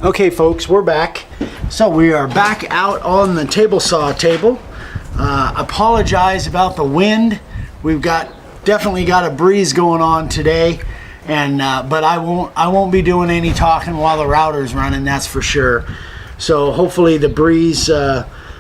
Okay folks, we're back. So we are back out on the table saw table. Apologize about the wind. We've definitely got a breeze going on today, and but I won't be doing any talking while the router's running, that's for sure. So hopefully the breeze,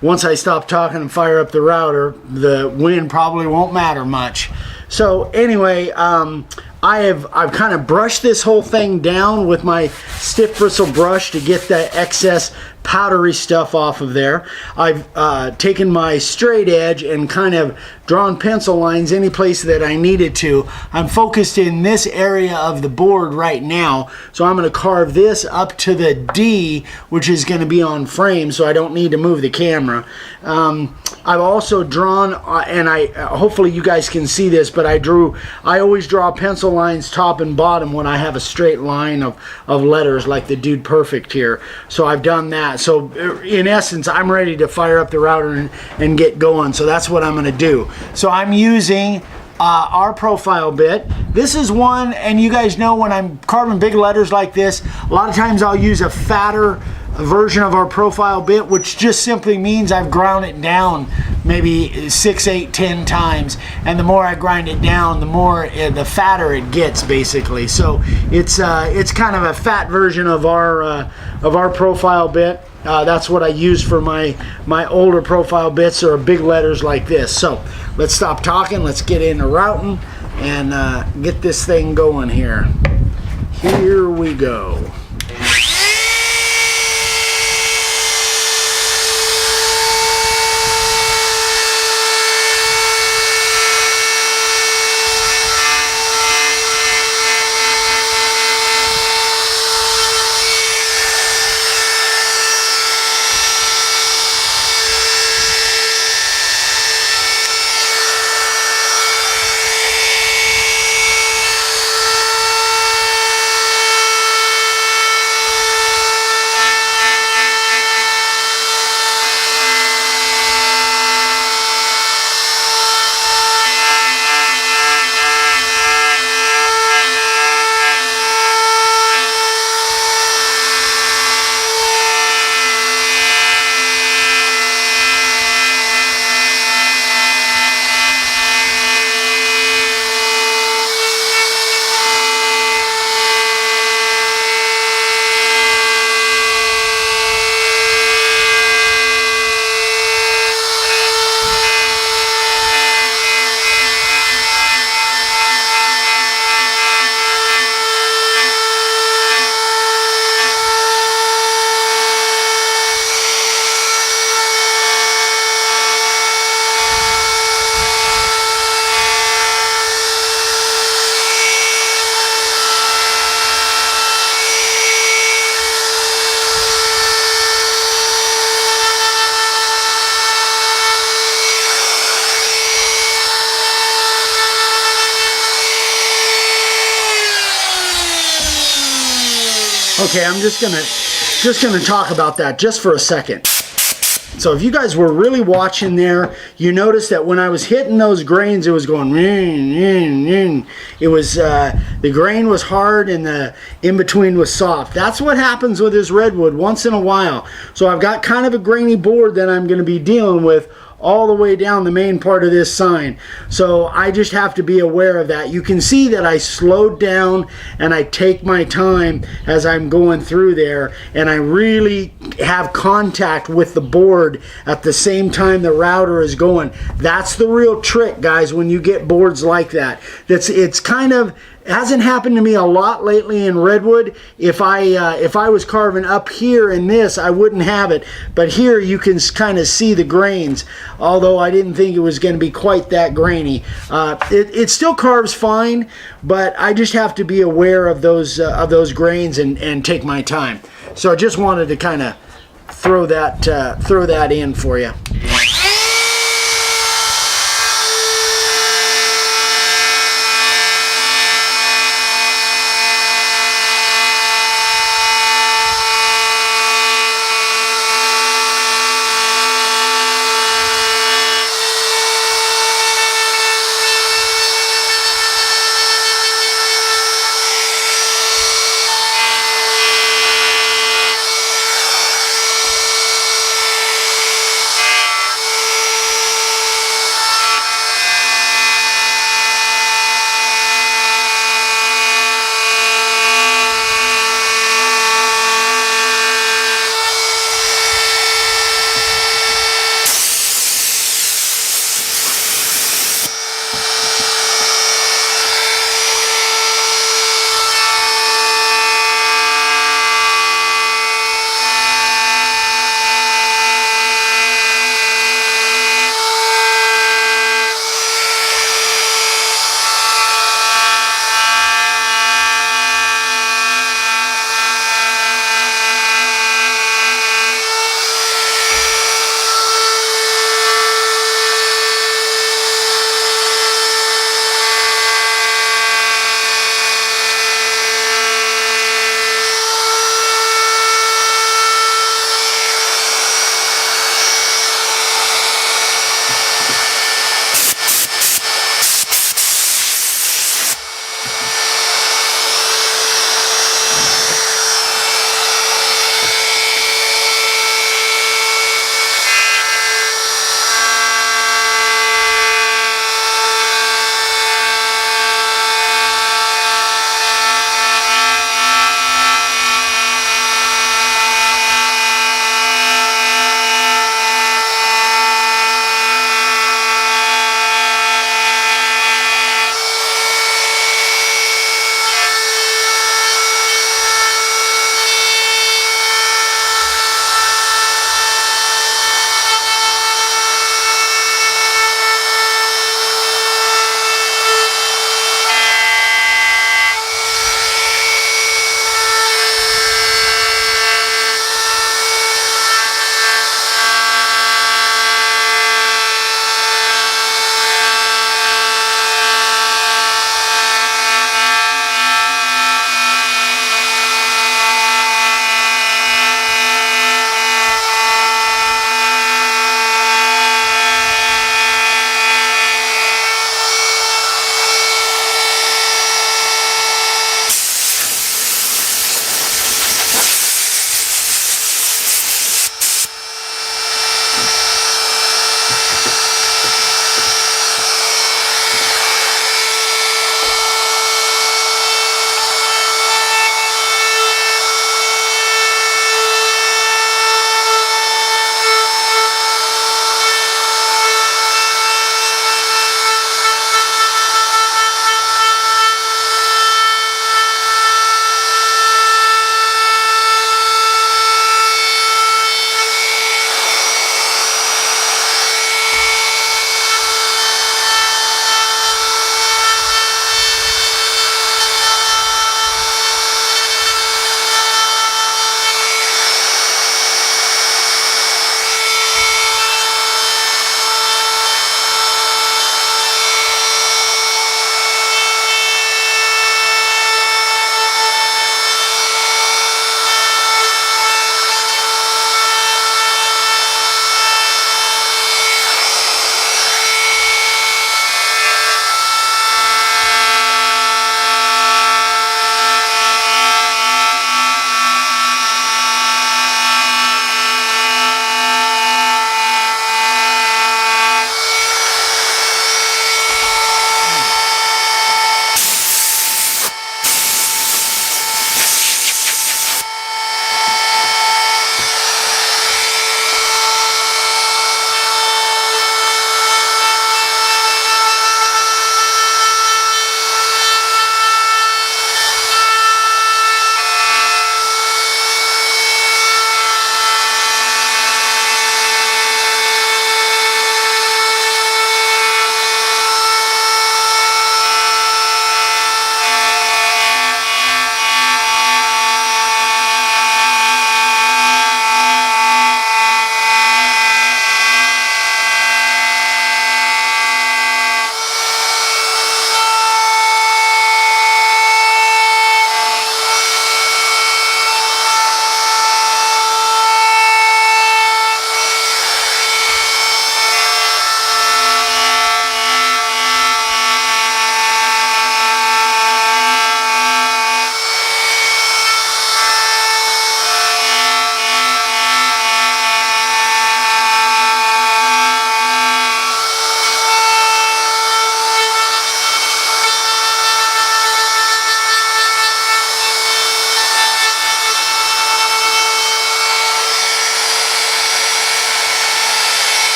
once I stop talking and fire up the router, the wind probably won't matter much. So anyway, I've kind of brushed this whole thing down with my stiff bristle brush to get that excess powdery stuff off of there. I've taken my straight edge and kind of drawn pencil lines any place that I needed to. I'm focused in this area of the board right now, so I'm going to carve this up to the D, which is going to be on frame, so I don't need to move the camera. I've also drawn, and hopefully you guys can see this, but I always draw pencil lines top and bottom when I have a straight line of letters like the Dude Perfect here. So I've done that. So in essence, I'm ready to fire up the router and get going. So that's what I'm going to do. So I'm using our profile bit. This is one, and you guys know when I'm carving big letters like this, a lot of times I'll use a fatter version of our profile bit, which just simply means I've ground it down maybe 6, 8, 10 times, and the more I grind it down, the more the fatter it gets, basically. So it's kind of a fat version of our profile bit. That's what I use for my older profile bits, or big letters like this. So let's stop talking, let's get into routing and get this thing going here. Here we go. Okay, I'm just gonna talk about that just for a second. So if you guys were really watching there, you noticed that when I was hitting those grains, it was going it was the grain was hard and the in between was soft. That's what happens with this redwood once in a while. So I've got kind of a grainy board that I'm going to be dealing with all the way down the main part of this sign. So I just have to be aware of that. You can see that I slowed down and I take my time as I'm going through there, and I really have contact with the board at the same time the router is going. That's the real trick, guys, when you get boards like that. It's kind of hasn't happened to me a lot lately in redwood. If I was carving up here in this, I wouldn't have it, but here you can kind of see the grains, although I didn't think it was going to be quite that grainy. It still carves fine, but I just have to be aware of those grains and take my time. So I just wanted to kind of throw that in for you.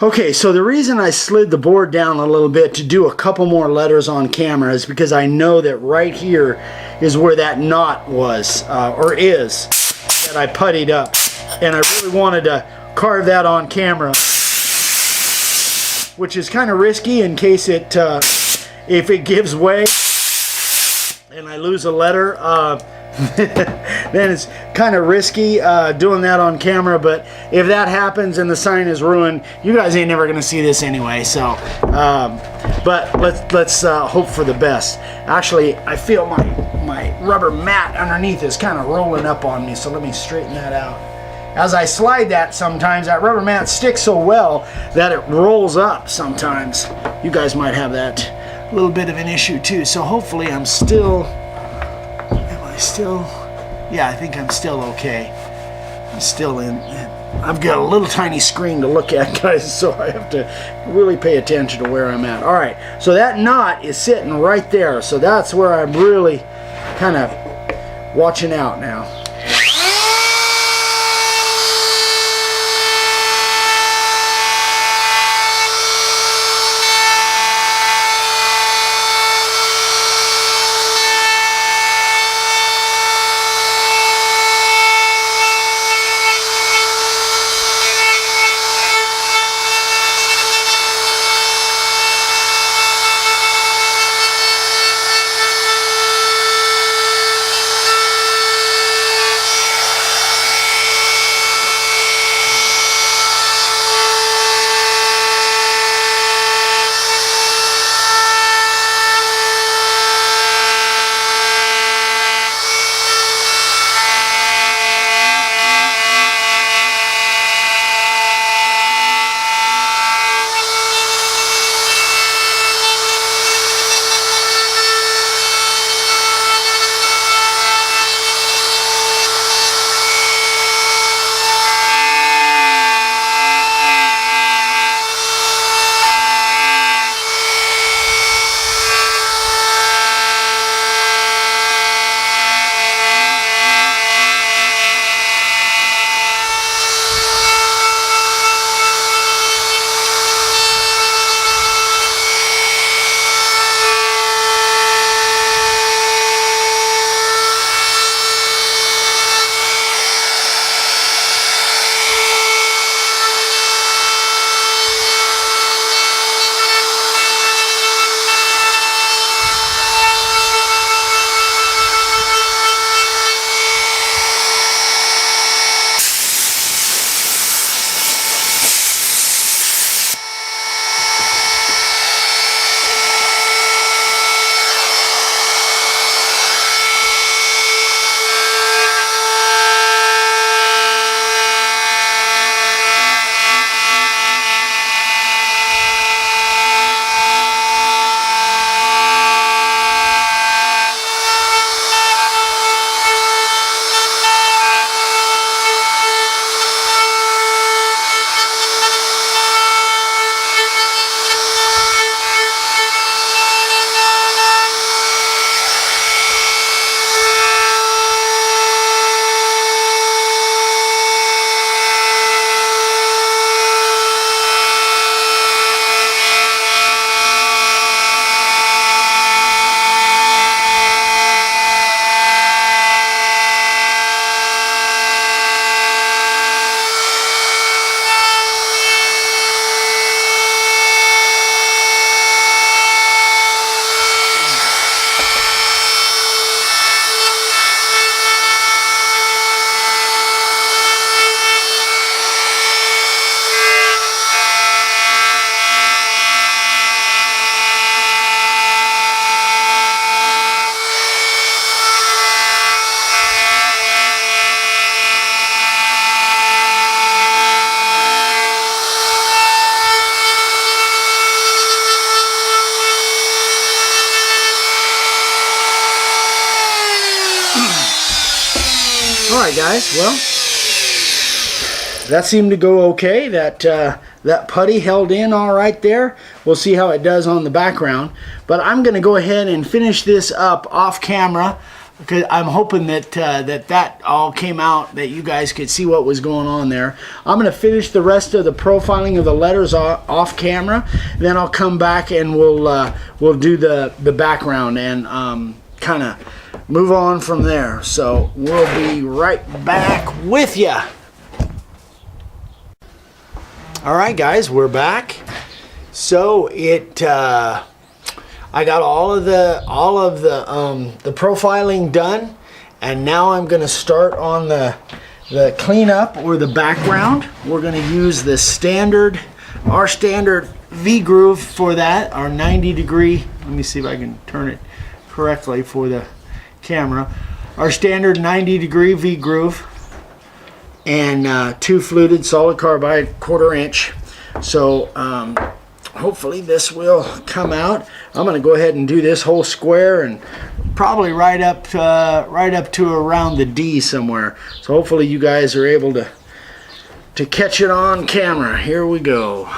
Okay, so the reason I slid the board down a little bit to do a couple more letters on camera is because I know that right here is where that knot was, or is, that I puttied up. And I really wanted to carve that on camera, which is kind of risky in case it, if it gives way and I lose a letter, then it's kind of risky doing that on camera. But if that happens and the sign is ruined, you guys ain't never gonna see this anyway. So but let's hope for the best. Actually, I feel my rubber mat underneath is kind of rolling up on me, so let me straighten that out. As I slide that, sometimes that rubber mat sticks so well that it rolls up sometimes. You guys might have that little bit of an issue too. So hopefully I'm still, yeah, I think I'm still okay. I'm still in. I've got a little tiny screen to look at, guys, so I have to really pay attention to where I'm at. All right, so that knot is sitting right there, so that's where I'm really kind of watching out now. Alright guys, well, that seemed to go okay. That putty held in all right there. We'll see how it does on the background. But I'm going to go ahead and finish this up off camera. because I'm hoping that that all came out, that you guys could see what was going on there. I'm going to finish the rest of the profiling of the letters off camera. Then I'll come back and we'll do the background and kind of move on from there. So we'll be right back with you. All right, guys, we're back. So I got all of the profiling done, and now I'm going to start on the cleanup or the background. We're going to use the our standard V groove for that, our 90-degree. Let me see if I can turn it correctly for the camera. Our standard 90-degree V groove, and 2 fluted solid carbide 1/4 inch. So hopefully this will come out. I'm going to go ahead and do this whole square, and probably right up to around the D somewhere. So hopefully you guys are able to catch it on camera. Here we go.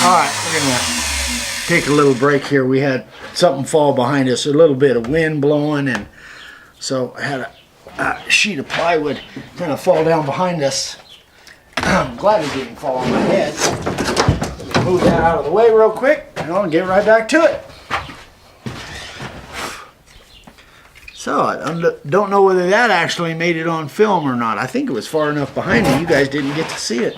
Alright, we're gonna take a little break here. We had something fall behind us, a little bit of wind blowing, and so I had a sheet of plywood kind of fall down behind us. I'm glad it didn't fall on my head. Let me move that out of the way real quick, and I'll get right back to it. So I don't know whether that actually made it on film or not. I think it was far enough behind me you guys didn't get to see it.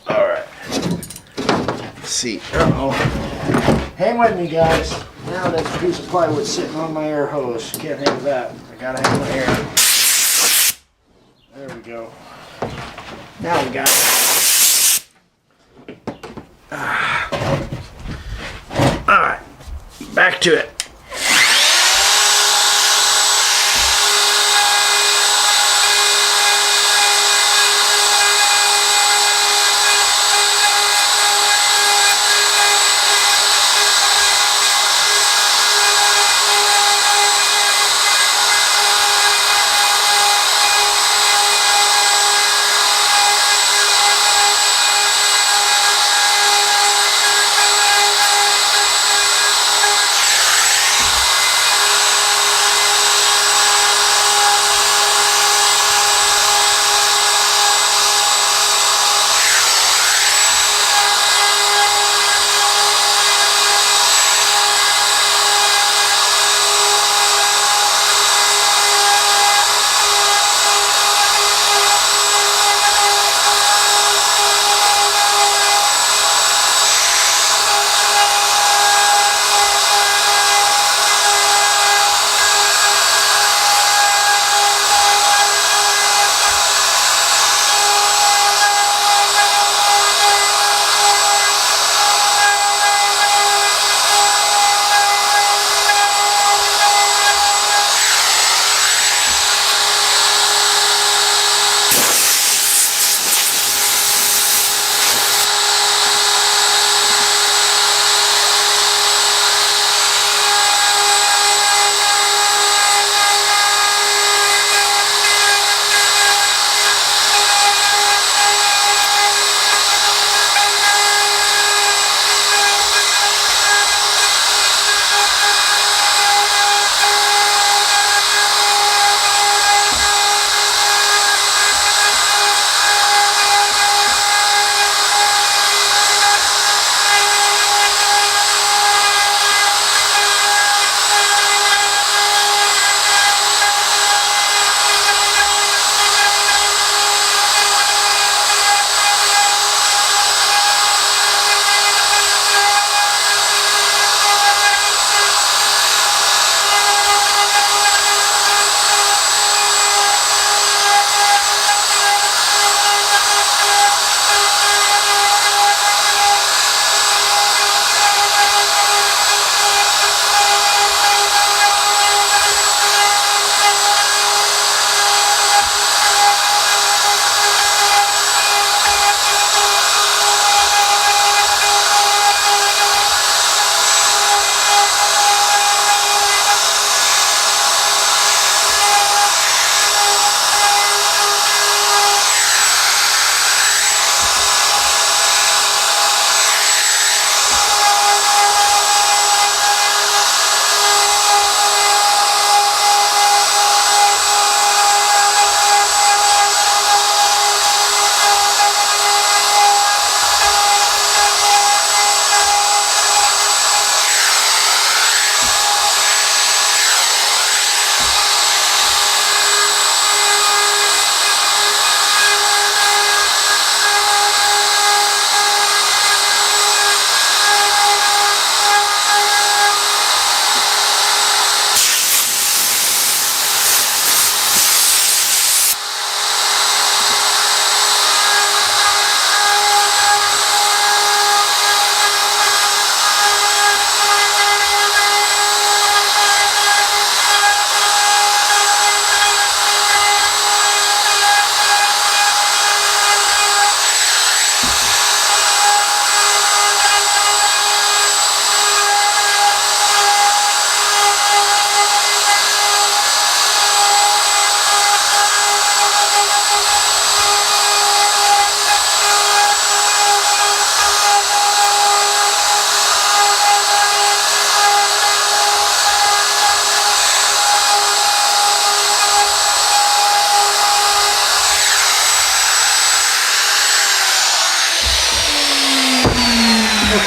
All right. Let's see. Uh-oh. Hang with me, guys. Now there's a piece of plywood sitting on my air hose. Can't handle that. I gotta have my air. There we go. Now we got it. All right. Back to it.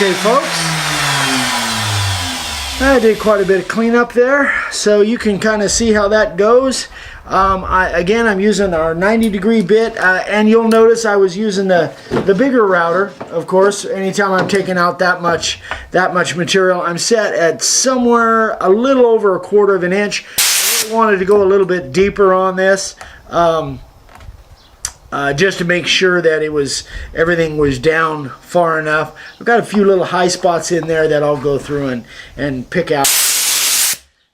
Okay, folks, I did quite a bit of cleanup there, so you can kind of see how that goes. Again, I'm using our 90-degree bit, and you'll notice I was using the bigger router, of course. Anytime I'm taking out that much material, I'm set at somewhere a little over 1/4 of an inch. I wanted to go a little bit deeper on this, just to make sure that everything was down far enough. I've got a few little high spots in there that I'll go through and pick out.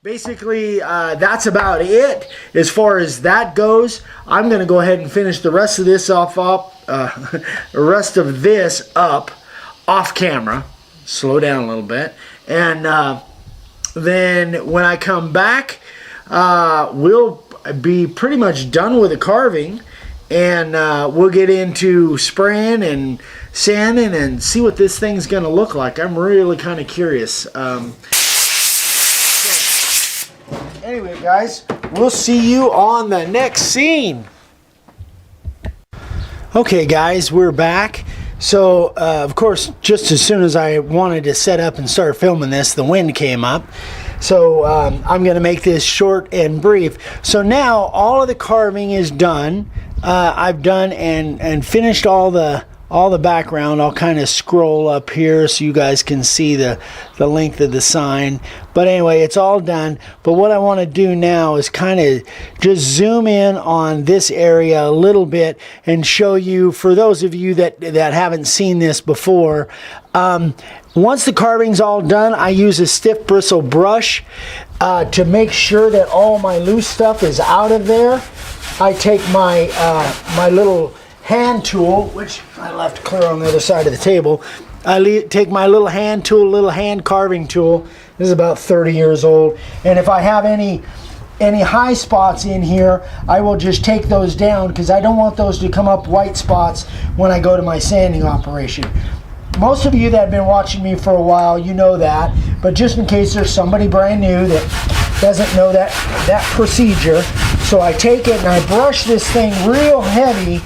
Basically, that's about it as far as that goes. I'm going to go ahead and finish the rest of this up off camera. Slow down a little bit, and then when I come back, we'll be pretty much done with the carving, and we'll get into spraying and sanding and see what this thing's going to look like. I'm really kind of curious. Anyway, guys, we'll see you on the next scene. Okay, guys, we're back. So, of course, just as soon as I wanted to set up and start filming this, the wind came up. So, I'm going to make this short and brief. So now, all of the carving is done. I've done and finished all the background. I'll kind of scroll up here so you guys can see the length of the sign. But anyway, it's all done. But what I want to do now is kind of just zoom in on this area a little bit and show you, for those of you that haven't seen this before, once the carving's all done, I use a stiff bristle brush to make sure that all my loose stuff is out of there. I take my my little hand tool, which I left clear on the other side of the table. I take my little hand tool, little hand carving tool. This is about 30 years old. And if I have any high spots in here, I will just take those down, because I don't want those to come up white spots when I go to my sanding operation. Most of you that have been watching me for a while, you know that. But just in case there's somebody brand new that doesn't know that procedure, so I take it and I brush this thing real heavy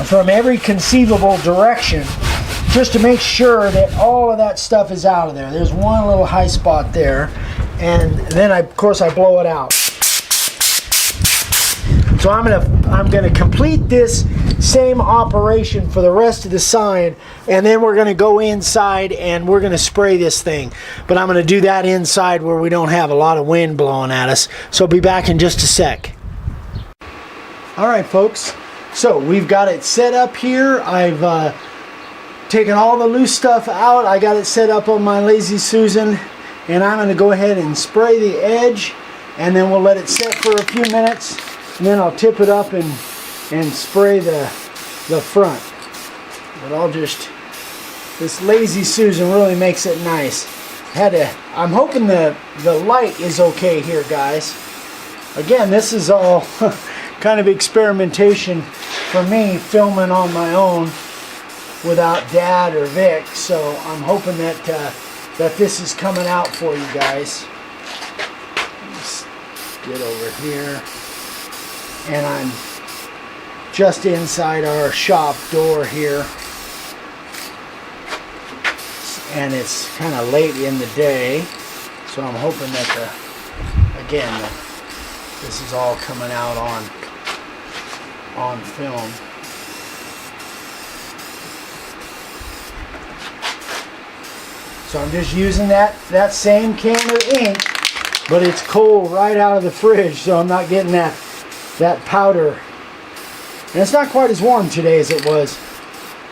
from every conceivable direction, just to make sure that all of that stuff is out of there. There's one little high spot there, and then of course I blow it out. So I'm gonna complete this same operation for the rest of the sign, and then we're gonna go inside and we're gonna spray this thing. But I'm gonna do that inside where we don't have a lot of wind blowing at us. So I'll be back in just a sec. All right, folks. So we've got it set up here. I've taken all the loose stuff out. I got it set up on my Lazy Susan, and I'm going to go ahead and spray the edge, and then we'll let it set for a few minutes, and then I'll tip it up and spray the front. But this Lazy Susan really makes it nice. I'm hoping the light is okay here, guys. Again, this is all kind of experimentation for me, filming on my own without Dad or Vic, so I'm hoping that this is coming out for you guys. Let's get over here, and I'm just inside our shop door here, and it's kind of late in the day, so I'm hoping that this is all coming out on film. So I'm just using that same can of ink, but it's cold right out of the fridge, so I'm not getting that powder. And it's not quite as warm today as it was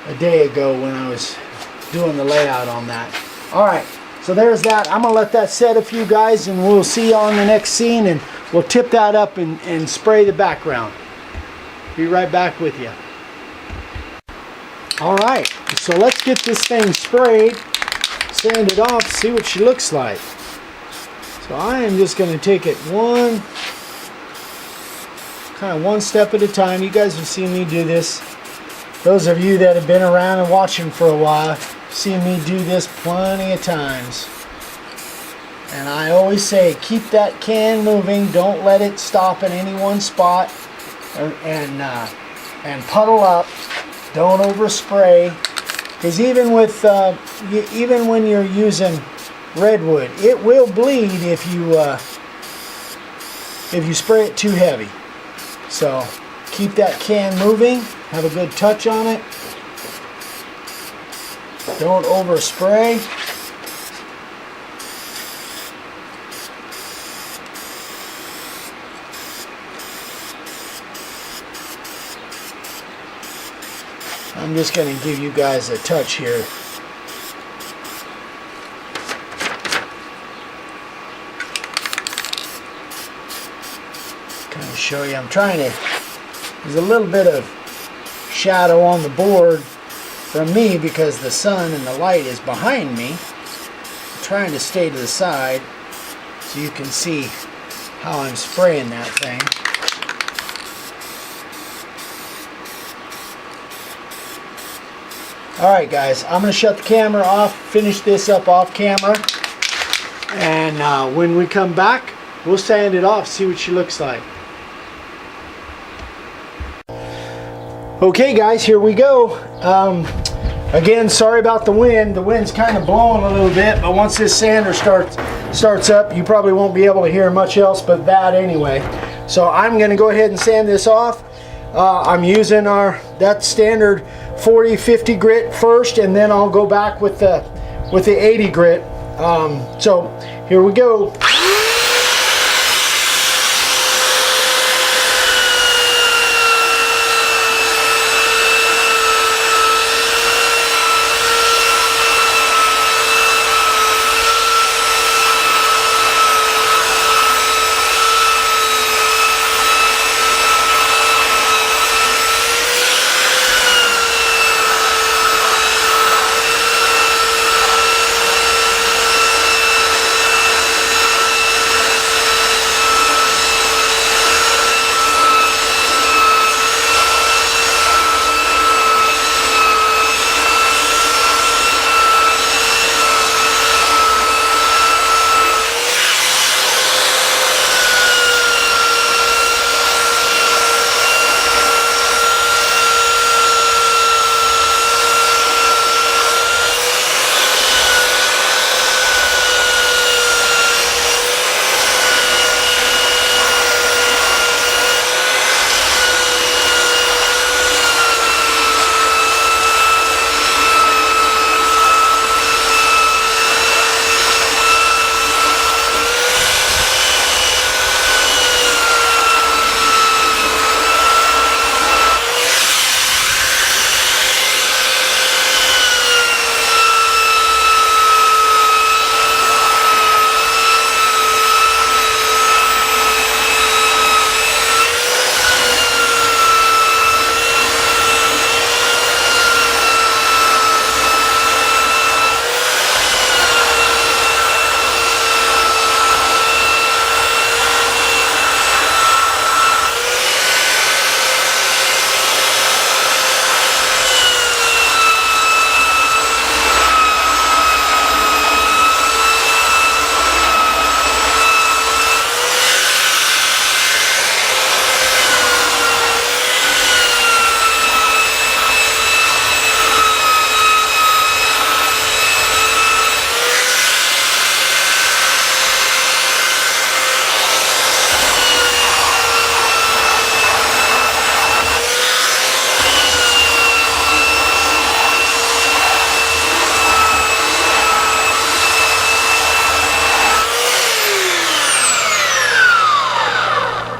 a day ago when I was doing the layout on that. Alright, so there's that. I'm going to let that set a few guys, and we'll see you on the next scene, and we'll tip that up and spray the background. Be right back with you. Alright, so let's get this thing sprayed, sand it off, see what she looks like. So I am just going to take it one step at a time. You guys have seen me do this. Those of you that have been around and watching for a while, seen me do this plenty of times. And I always say, keep that can moving. Don't let it stop in any one spot. And puddle up. Don't overspray. Because even with even when you're using redwood, it will bleed if you spray it too heavy. So keep that can moving. Have a good touch on it. Don't overspray. I'm just going to give you guys a touch here. Kind of show you. I'm trying to. There's a little bit of shadow on the board from me because the sun and the light is behind me. I'm trying to stay to the side so you can see how I'm spraying that thing. Alright guys, I'm going to shut the camera off, finish this up off camera, and when we come back, we'll sand it off, see what she looks like. Okay guys, here we go. Again, sorry about the wind. The wind's kind of blowing a little bit, but once this sander starts up, you probably won't be able to hear much else but that anyway. So I'm going to go ahead and sand this off. I'm using that standard 40-50 grit first, and then I'll go back with the 80 grit. So here we go.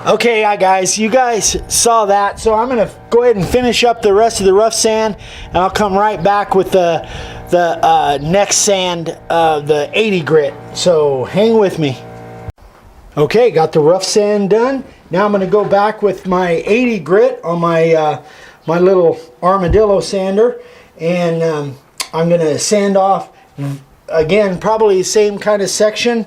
Okay, guys, you guys saw that, so I'm going to go ahead and finish up the rest of the rough sand, and I'll come right back with the next sand, the 80 grit. So hang with me. Okay, got the rough sand done. Now I'm going to go back with my 80 grit on my my little armadillo sander, and I'm going to sand off again, probably the same kind of section,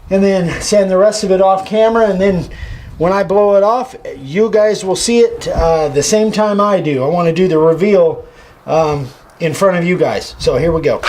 and then sand the rest of it off camera, and then when I blow it off, you guys will see it the same time I do. I want to do the reveal in front of you guys. So here we go.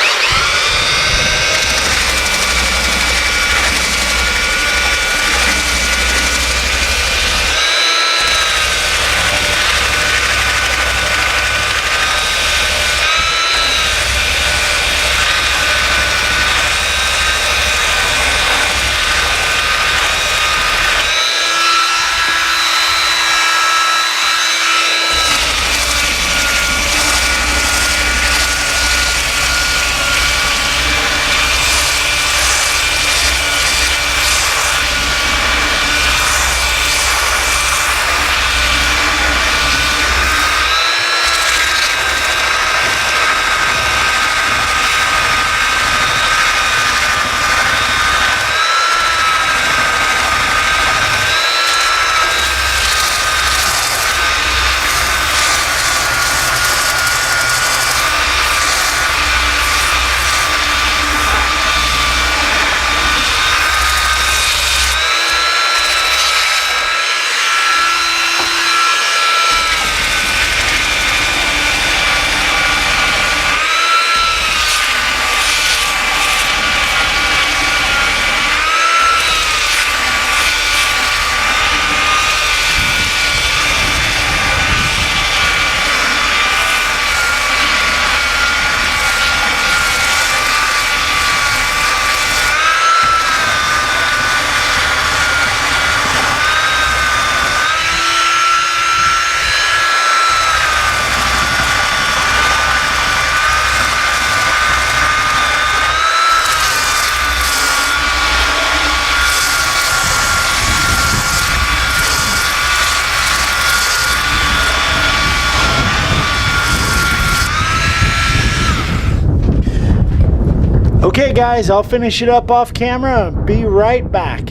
Okay guys, I'll finish it up off camera and be right back.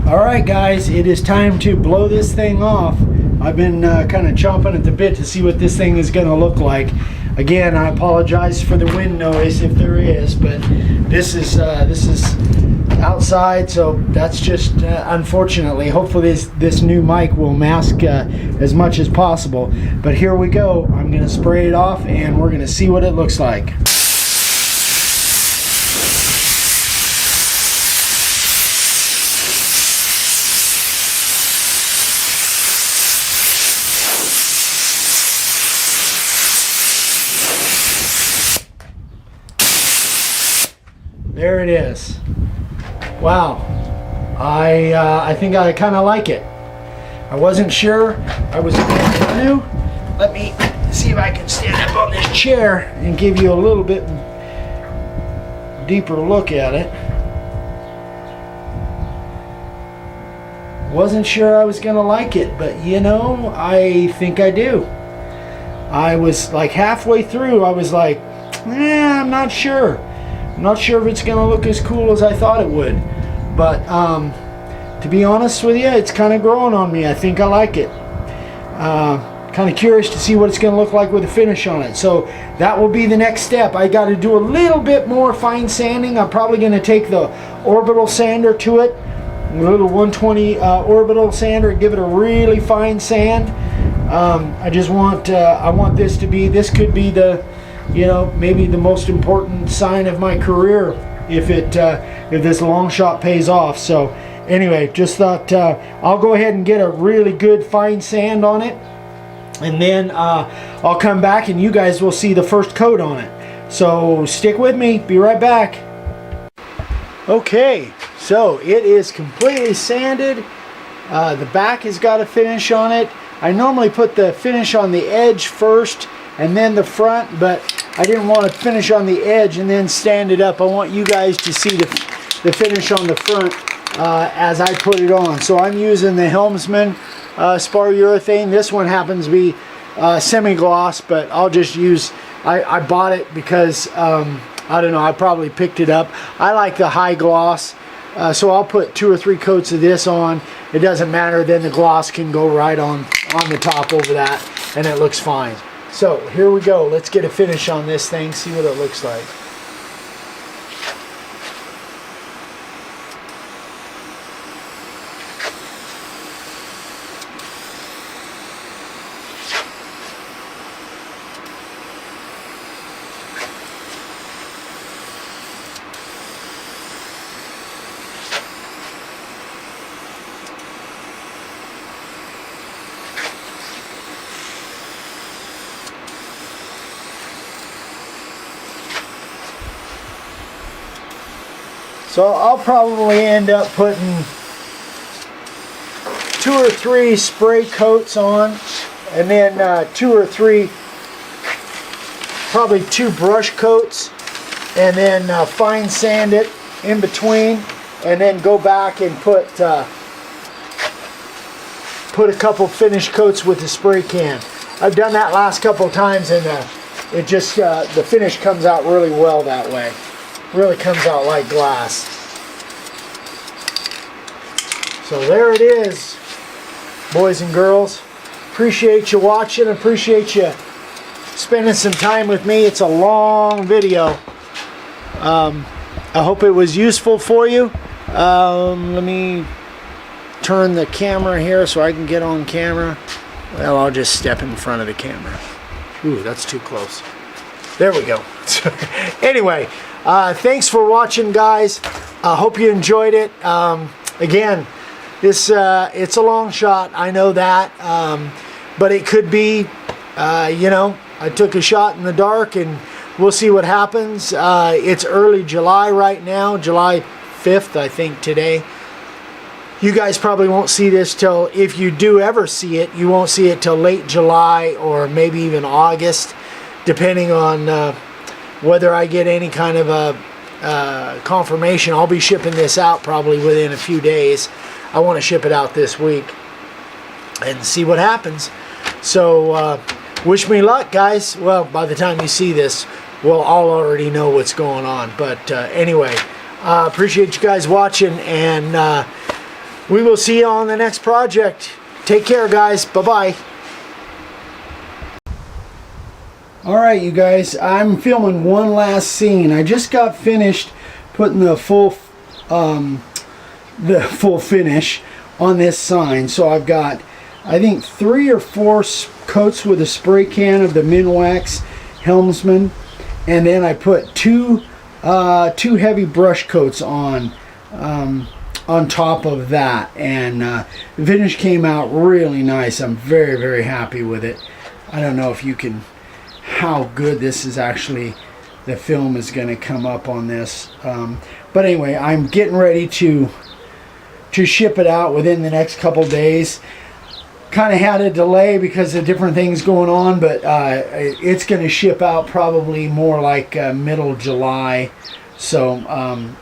Alright guys, it is time to blow this thing off. I've been kind of chomping at the bit to see what this thing is going to look like. Again, I apologize for the wind noise if there is, but this is outside, so that's just unfortunately. Hopefully this new mic will mask as much as possible. But here we go. I'm going to spray it off and we're going to see what it looks like. There it is. Wow. I think I kind of like it. I wasn't sure I was going to do. Let me see if I can stand up on this chair and give you a little bit deeper look at it. Wasn't sure I was going to like it, but you know, I think I do. I was like halfway through, I was like, I'm not sure. I'm not sure if it's going to look as cool as I thought it would. But to be honest with you, it's kind of growing on me. I think I like it. Kind of curious to see what it's going to look like with a finish on it. So that will be the next step. I got to do a little bit more fine sanding. I'm probably going to take the orbital sander to it. A little 120 orbital sander and give it a really fine sand. I just want, I want this to be, this could be the, you know, maybe the most important sign of my career if this long shot pays off. So anyway, just thought I'll go ahead and get a really good fine sand on it, and then I'll come back and you guys will see the first coat on it. So stick with me, be right back. Okay, so it is completely sanded. The back has got a finish on it. I normally put the finish on the edge first and then the front, but I didn't want to finish on the edge and then stand it up. I want you guys to see the finish on the front as I put it on. So I'm using the Helmsman spar urethane. This one happens to be semi-gloss, but I'll just use, I bought it because, I don't know, I probably picked it up. I like the high gloss, so I'll put 2 or 3 coats of this on. It doesn't matter, then the gloss can go right on the top over that, and it looks fine. So here we go. Let's get a finish on this thing, see what it looks like. So I'll probably end up putting 2 or 3 spray coats on, and then 2 or 3, probably 2 brush coats, and then fine sand it in between, and then go back and put a couple finish coats with the spray can. I've done that last couple of times, and it just the finish comes out really well that way. Really comes out like glass. So there it is, boys and girls. Appreciate you watching. Appreciate you spending some time with me. It's a long video. I hope it was useful for you. Let me turn the camera here so I can get on camera. Well, I'll just step in front of the camera. Ooh, that's too close. There we go. Anyway, thanks for watching, guys. I hope you enjoyed it. Again, this it's a long shot, I know that, but it could be, you know, I took a shot in the dark, and we'll see what happens. It's early July right now, July 5th, I think, today. You guys probably won't see this till, if you do ever see it, you won't see it till late July or maybe even August, depending on whether I get any kind of a confirmation. I'll be shipping this out probably within a few days. I want to ship it out this week and see what happens. So wish me luck, guys. Well, by the time you see this, we'll all already know what's going on. But anyway, appreciate you guys watching, and we will see you on the next project. Take care, guys. Bye-bye. All right, you guys, I'm filming one last scene. I just got finished putting the full finish on this sign. So I've got, I think, 3 or 4 coats with a spray can of the Minwax Helmsman, and then I put two heavy brush coats on top of that, and the finish came out really nice. I'm very, very happy with it. I don't know if you can, how good this is actually, the film is going to come up on this, but anyway, I'm getting ready to ship it out within the next couple days. Kind of had a delay because of different things going on, but it's going to ship out probably more like middle July. So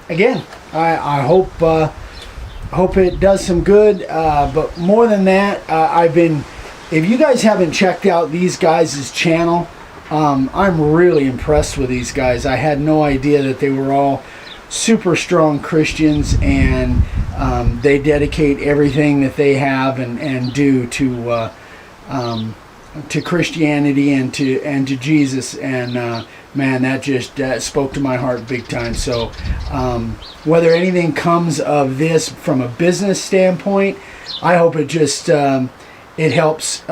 again, I hope it does some good, but more than that, if you guys haven't checked out these guys' channel, I'm really impressed with these guys. I had no idea that they were all super strong Christians, and they dedicate everything that they have and do to Christianity and to Jesus, and man, that just spoke to my heart big time. So whether anything comes of this from a business standpoint, I hope it just it helps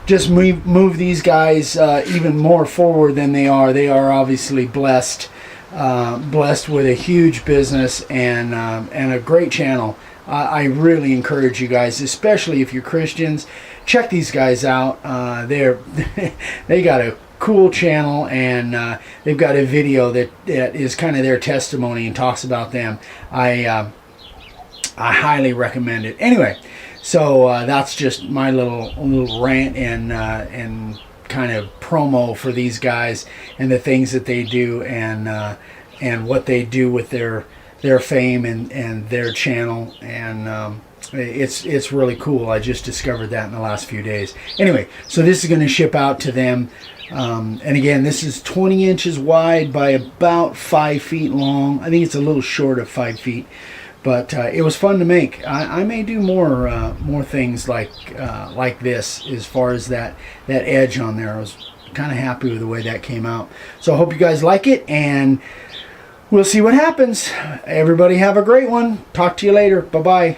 just move these guys even more forward than they are. They are obviously blessed with a huge business and a great channel. I really encourage you guys, especially if you're Christians, check these guys out. They got a cool channel, and they've got a video that is kind of their testimony and talks about them. I highly recommend it. Anyway, so that's just my little rant and kind of promo for these guys and the things that they do, and what they do with their fame and their channel, and it's really cool. I just discovered that in the last few days. Anyway, so this is going to ship out to them, and again, this is 20 inches wide by about 5 feet long. I think it's a little short of 5 feet, but it was fun to make. I may do more things like this, as far as that edge on there. I was kind of happy with the way that came out. So I hope you guys like it, and we'll see what happens. Everybody have a great one. Talk to you later. Bye-bye.